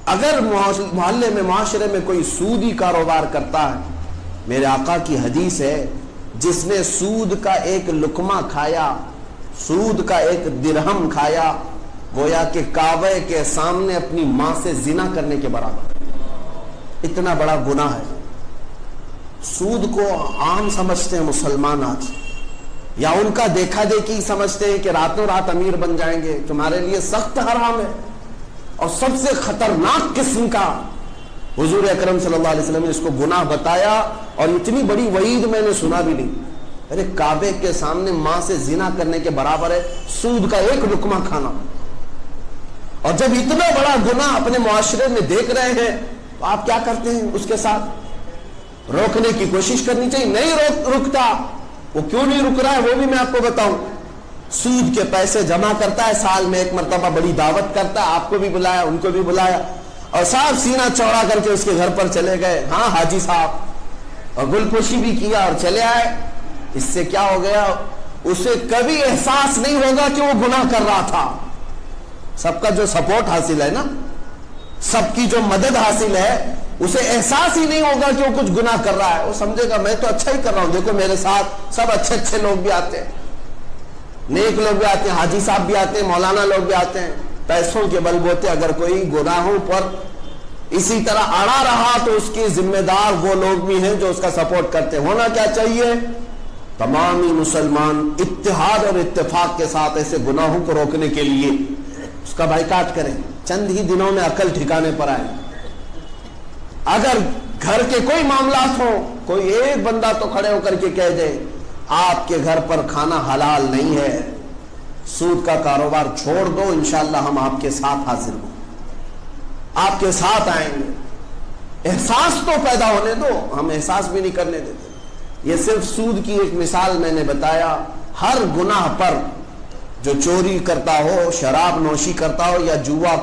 اگر محلے میں معاشرے میں کوئی سودی کاروبار کرتا ہے، میرے آقا کی حدیث ہے، جس نے سود کا ایک لقمہ کھایا، سود کا ایک درہم کھایا، گویا کہ کعبے کے سامنے اپنی ماں سے زنا کرنے کے برابر۔ اتنا بڑا گناہ ہے۔ سود کو عام سمجھتے ہیں مسلمان آج، یا ان کا دیکھا دیکھی سمجھتے ہیں کہ راتوں رات امیر بن جائیں گے۔ تمہارے لیے سخت حرام ہے، اور سب سے خطرناک قسم کا حضور اکرم صلی اللہ علیہ وسلم نے اس کو گناہ بتایا، اور اتنی بڑی وعید میں نے سنا بھی نہیں۔ ارے کعبے کے سامنے ماں سے زنا کرنے کے برابر ہے سود کا ایک لقمہ کھانا۔ اور جب اتنا بڑا گناہ اپنے معاشرے میں دیکھ رہے ہیں تو آپ کیا کرتے ہیں؟ اس کے ساتھ روکنے کی کوشش کرنی چاہیے۔ نہیں رکتا، وہ کیوں نہیں رک رہا ہے وہ بھی میں آپ کو بتاؤں۔ سود کے پیسے جمع کرتا ہے، سال میں ایک مرتبہ بڑی دعوت کرتا ہے، آپ کو بھی بلایا ان کو بھی بلایا، اور صاحب سینہ چوڑا کر کے اس کے گھر پر چلے گئے، ہاں حاجی صاحب، اور گل پوشی بھی کیا اور چلے آئے۔ اس سے کیا ہو گیا؟ اسے کبھی احساس نہیں ہوگا کہ وہ گناہ کر رہا تھا۔ سب کا جو سپورٹ حاصل ہے نا، سب کی جو مدد حاصل ہے، اسے احساس ہی نہیں ہوگا کہ وہ کچھ گناہ کر رہا ہے۔ وہ سمجھے گا میں تو اچھا ہی کر رہا ہوں، دیکھو میرے ساتھ سب اچھے اچھے لوگ بھی آتے ہیں، نیک لوگ بھی آتے ہیں، حاجی صاحب بھی آتے ہیں، مولانا لوگ بھی آتے ہیں۔ پیسوں کے بل بوتے اگر کوئی گناہوں پر اسی طرح اڑا رہا تو اس کی ذمہ دار وہ لوگ بھی ہیں جو اس کا سپورٹ کرتے ہیں۔ ہونا کیا چاہیے؟ تمامی مسلمان اتحاد اور اتفاق کے ساتھ ایسے گناہوں کو روکنے کے لیے اس کا بائیکاٹ کریں۔ چند ہی دنوں میں عقل ٹھکانے پر آئے۔ اگر گھر کے کوئی معاملات ہوں، کوئی ایک بندہ تو کھڑے ہو کر کے کہہ دے آپ کے گھر پر کھانا حلال نہیں ہے، سود کا کاروبار چھوڑ دو، انشاءاللہ ہم آپ کے ساتھ حاضر ہوں، آپ کے ساتھ آئیں گے۔ احساس تو پیدا ہونے دو، ہم احساس بھی نہیں کرنے دیتے۔ یہ صرف سود کی ایک مثال میں نے بتایا۔ ہر گناہ پر، جو چوری کرتا ہو، شراب نوشی کرتا ہو، یا جوا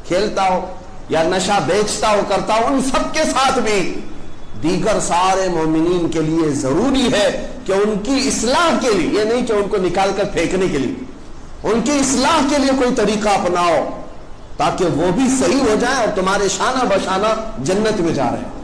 کھیلتا ہو، یا نشہ بیچتا ہو کرتا ہو، ان سب کے ساتھ بھی دیگر سارے مومنین کے لیے ضروری ہے کہ ان کی اصلاح کے لیے، یہ نہیں کہ ان کو نکال کر پھینکنے کے لیے، ان کی اصلاح کے لیے کوئی طریقہ اپناؤ تاکہ وہ بھی صحیح ہو جائیں اور تمہارے شانہ بشانہ جنت میں جا رہے ہیں۔